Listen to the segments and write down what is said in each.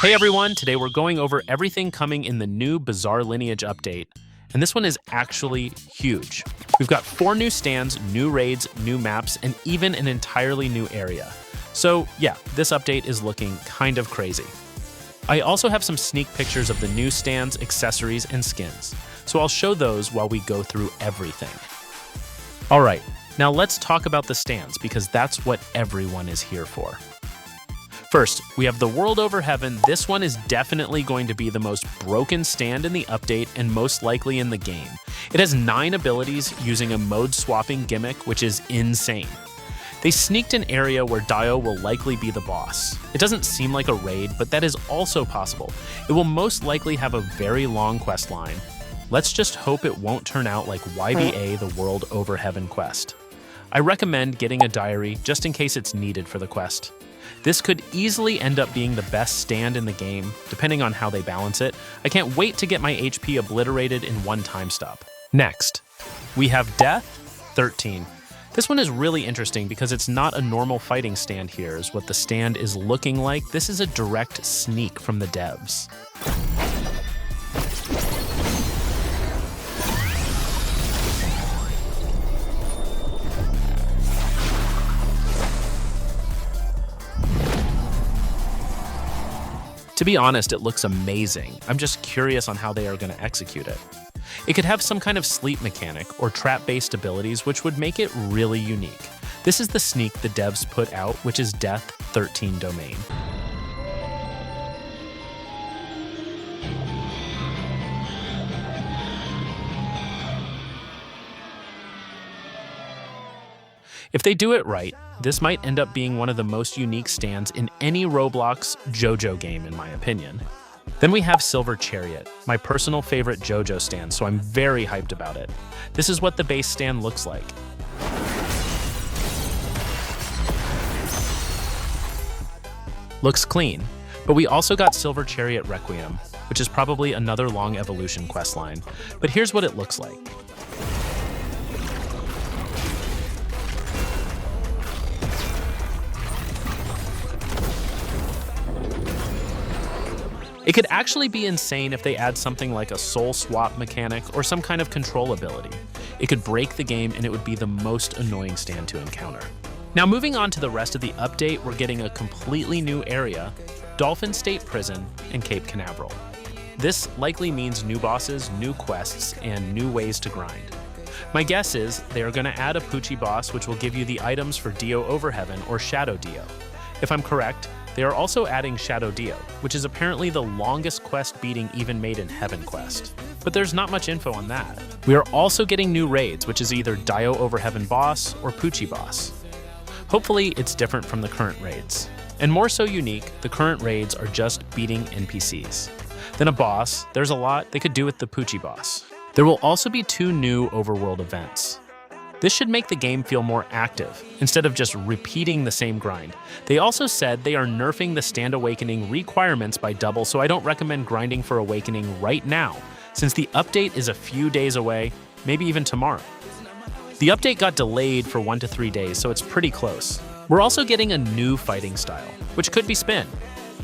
Hey everyone, today we're going over everything coming in the new Bizarre Lineage update, and this one is actually huge. We've got 4 new stands, new raids, new maps, and even an entirely new area. So yeah, this update is looking kind of crazy. I also have some sneak pictures of the new stands, accessories, and skins, so I'll show those while we go through everything. Alright, now let's talk about the stands because that's what everyone is here for. First, we have the World Over Heaven. This one is definitely going to be the most broken stand in the update and most likely in the game. It has 9 abilities using a mode swapping gimmick, which is insane. They sneaked an area where Dio will likely be the boss. It doesn't seem like a raid, but that is also possible. It will most likely have a very long quest line. Let's just hope it won't turn out like YBA, the World Over Heaven quest. I recommend getting a diary just in case it's needed for the quest. This could easily end up being the best stand in the game, depending on how they balance it. I can't wait to get my HP obliterated in one time stop. Next, we have Death 13. This one is really interesting because it's not a normal fighting stand here, is what the stand is looking like. This is a direct sneak from the devs. To be honest, it looks amazing. I'm just curious on how they are going to execute it. It could have some kind of sleep mechanic or trap-based abilities, which would make it really unique. This is the sneak the devs put out, which is Death 13 domain. If they do it right, this might end up being one of the most unique stands in any Roblox JoJo game, in my opinion. Then we have Silver Chariot, my personal favorite JoJo stand, so I'm very hyped about it. This is what the base stand looks like. Looks clean, but we also got Silver Chariot Requiem, which is probably another long evolution questline. But here's what it looks like. It could actually be insane if they add something like a soul swap mechanic or some kind of control ability. It could break the game and it would be the most annoying stand to encounter. Now moving on to the rest of the update, we're getting a completely new area, Dolphin State Prison and Cape Canaveral. This likely means new bosses, new quests, and new ways to grind. My guess is they are going to add a Poochie boss which will give you the items for Dio Over Heaven or Shadow Dio. If I'm correct, they are also adding Shadow Dio, which is apparently the longest quest beating even made in Heaven Quest. But there's not much info on that. We are also getting new raids, which is either Dio Over Heaven boss or Poochie boss. Hopefully it's different from the current raids. And more so unique, the current raids are just beating NPCs. Then a boss, there's a lot they could do with the Poochie boss. There will also be 2 new overworld events. This should make the game feel more active, instead of just repeating the same grind. They also said they are nerfing the Stand Awakening requirements by double, so I don't recommend grinding for Awakening right now, since the update is a few days away, maybe even tomorrow. The update got delayed for 1 to 3 days, so it's pretty close. We're also getting a new fighting style, which could be Spin.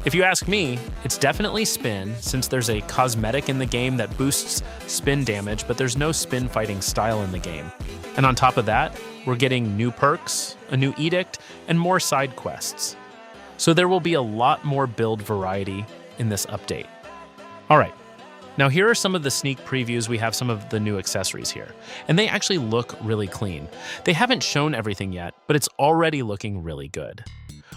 If you ask me, it's definitely Spin, since there's a cosmetic in the game that boosts spin damage, but there's no spin fighting style in the game. And on top of that, we're getting new perks, a new edict, and more side quests. So there will be a lot more build variety in this update. All right, now here are some of the sneak previews. We have some of the new accessories here, and they actually look really clean. They haven't shown everything yet, but it's already looking really good.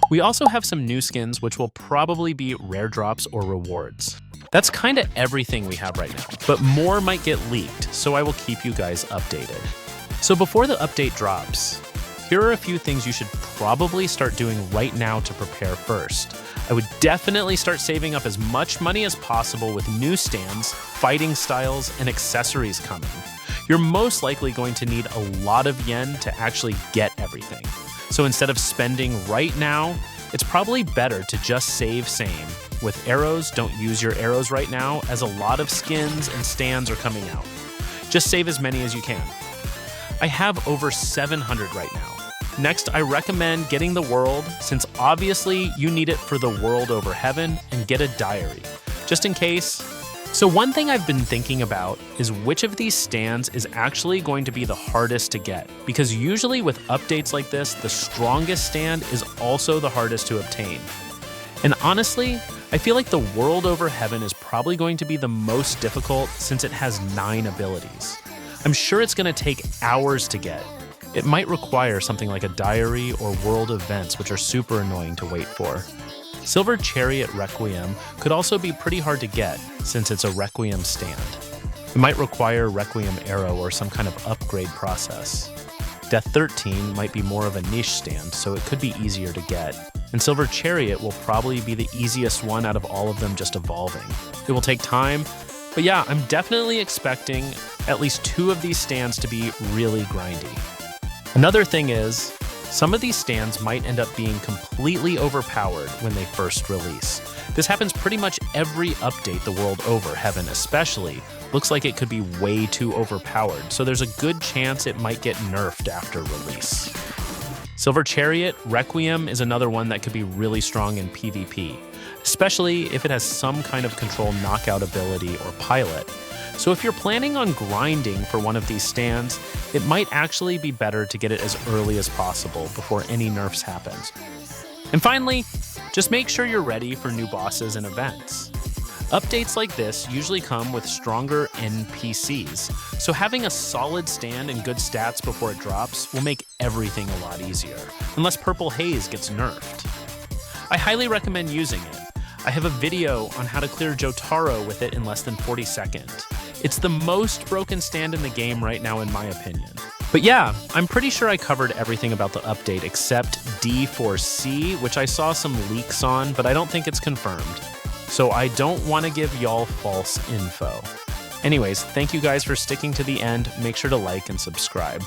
We also have some new skins, which will probably be rare drops or rewards. That's kind of everything we have right now, but more might get leaked, so I will keep you guys updated. So before the update drops, here are a few things you should probably start doing right now to prepare first. I would definitely start saving up as much money as possible with new stands, fighting styles, and accessories coming. You're most likely going to need a lot of yen to actually get everything. So instead of spending right now, it's probably better to just save same. With arrows, don't use your arrows right now, as a lot of skins and stands are coming out. Just save as many as you can. I have over 700 right now. Next, I recommend getting the world, since obviously you need it for the world over heaven, and get a diary, just in case. So one thing I've been thinking about is which of these stands is actually going to be the hardest to get, because usually with updates like this, the strongest stand is also the hardest to obtain. And honestly, I feel like the world over heaven is probably going to be the most difficult since it has 9 abilities. I'm sure it's going to take hours to get. It might require something like a diary or world events, which are super annoying to wait for. Silver Chariot Requiem could also be pretty hard to get since it's a Requiem stand. It might require Requiem Arrow or some kind of upgrade process. Death 13 might be more of a niche stand, so it could be easier to get. And Silver Chariot will probably be the easiest one out of all of them just evolving. It will take time, but yeah, I'm definitely expecting at least 2 of these stands to be really grindy. Another thing is, some of these stands might end up being completely overpowered when they first release. This happens pretty much every update the world over, Heaven especially, looks like it could be way too overpowered, so there's a good chance it might get nerfed after release. Silver Chariot Requiem is another one that could be really strong in PvP, especially if it has some kind of control knockout ability or pilot. So if you're planning on grinding for one of these stands, it might actually be better to get it as early as possible before any nerfs happen. And finally, just make sure you're ready for new bosses and events. Updates like this usually come with stronger NPCs, so having a solid stand and good stats before it drops will make everything a lot easier, unless Purple Haze gets nerfed. I highly recommend using it. I have a video on how to clear Jotaro with it in less than 40 seconds. It's the most broken stand in the game right now in my opinion. But yeah, I'm pretty sure I covered everything about the update except D4C, which I saw some leaks on, but I don't think it's confirmed. So I don't want to give y'all false info. Anyways, thank you guys for sticking to the end. Make sure to like and subscribe.